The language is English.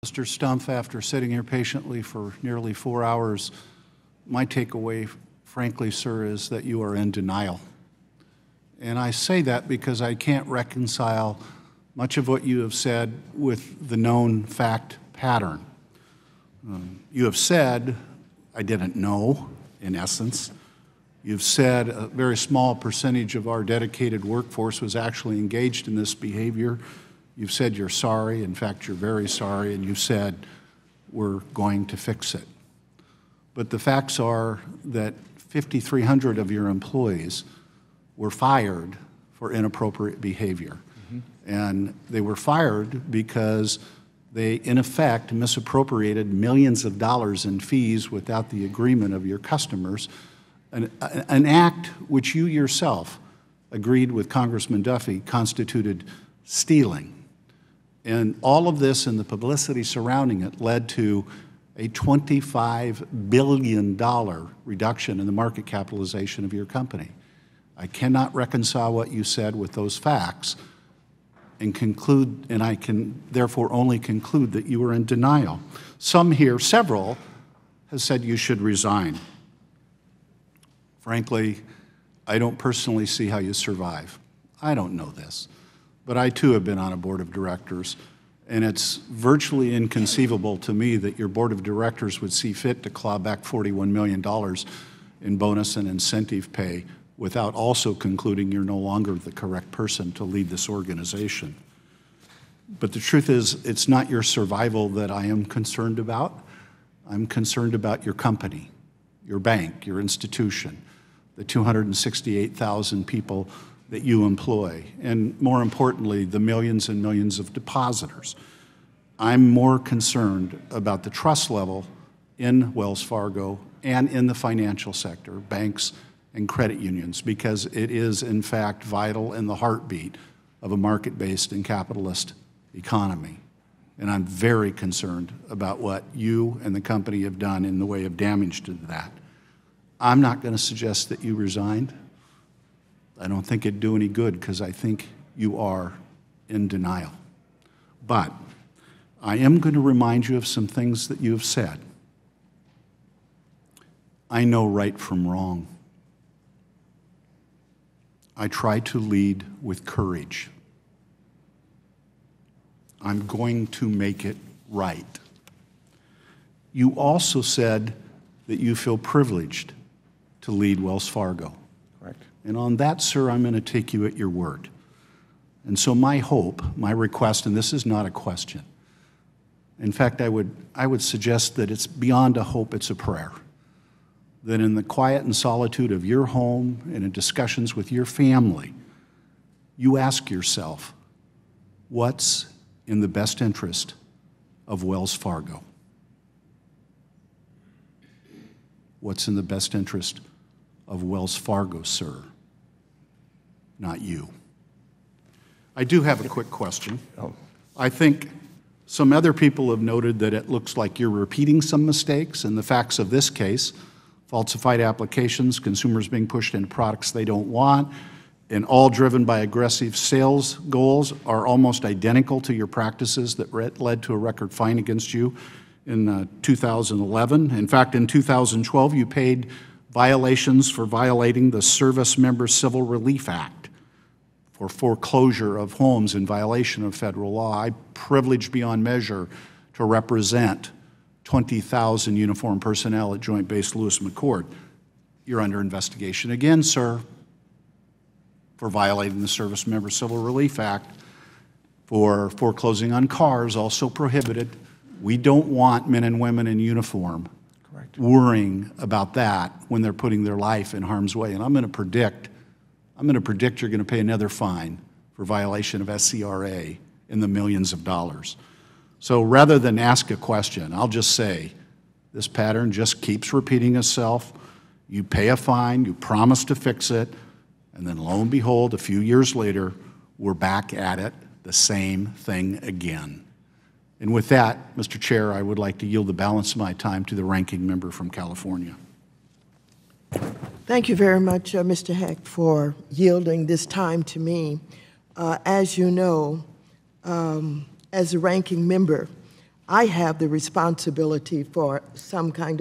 Mr. Stumpf, after sitting here patiently for nearly 4 hours, my takeaway, frankly, sir, is that you are in denial. And I say that because I can't reconcile much of what you have said with the known fact pattern. You have said, I didn't know, in essence. You've said a very small percentage of our dedicated workforce was actually engaged in this behavior. You've said you're sorry. In fact, you're very sorry. And you've said we're going to fix it. But the facts are that 5,300 of your employees were fired for inappropriate behavior. And they were fired because they, in effect, misappropriated millions of dollars in fees without the agreement of your customers, an act which you yourself agreed with Congressman Duffy constituted stealing. And all of this and the publicity surrounding it led to a $25 billion reduction in the market capitalization of your company. I cannot reconcile what you said with those facts and conclude, and I can therefore only conclude that you are in denial. Some here, several, have said you should resign. Frankly, I don't personally see how you survive. I don't know this, but I too have been on a board of directors, and it's virtually inconceivable to me that your board of directors would see fit to claw back $41 million in bonus and incentive pay without also concluding you're no longer the correct person to lead this organization. But the truth is, it's not your survival that I am concerned about. I'm concerned about your company, your bank, your institution, the 268,000 people that you employ, and more importantly, the millions and millions of depositors. I'm more concerned about the trust level in Wells Fargo and in the financial sector, banks and credit unions, because it is, in fact, vital in the heartbeat of a market-based and capitalist economy. And I'm very concerned about what you and the company have done in the way of damage to that. I'm not going to suggest that you resign. I don't think it'd do any good because I think you are in denial. But I am going to remind you of some things that you have said. I know right from wrong. I try to lead with courage. I'm going to make it right. You also said that you feel privileged to lead Wells Fargo. Correct. And on that, sir, I'm going to take you at your word. And so my hope, my request, and this is not a question. In fact, I would suggest that it's beyond a hope, it's a prayer. That in the quiet and solitude of your home and in discussions with your family, you ask yourself, what's in the best interest of Wells Fargo? What's in the best interest of Wells Fargo, sir? Not you. I do have a quick question. I think some other people have noted that it looks like you're repeating some mistakes in the facts of this case. Falsified applications, consumers being pushed into products they don't want, and all driven by aggressive sales goals are almost identical to your practices that led to a record fine against you in 2011. In fact, in 2012, you paid violations for violating the Service Member Civil Relief Act for foreclosure of homes in violation of federal law. I'm privileged beyond measure to represent 20,000 uniformed personnel at Joint Base Lewis McChord. You're under investigation again, sir, for violating the Service Member Civil Relief Act, for foreclosing on cars, also prohibited. We don't want men and women in uniform worrying about that when they're putting their life in harm's way. And I'm going to predict you're going to pay another fine for violation of SCRA in the millions of dollars. So rather than ask a question, I'll just say this pattern just keeps repeating itself. You pay a fine, you promise to fix it, and then lo and behold, a few years later, we're back at it, the same thing again. And with that, Mr. Chair, I would like to yield the balance of my time to the ranking member from California. Thank you very much, Mr. Hecht, for yielding this time to me. As you know, as a ranking member, I have the responsibility for some kind of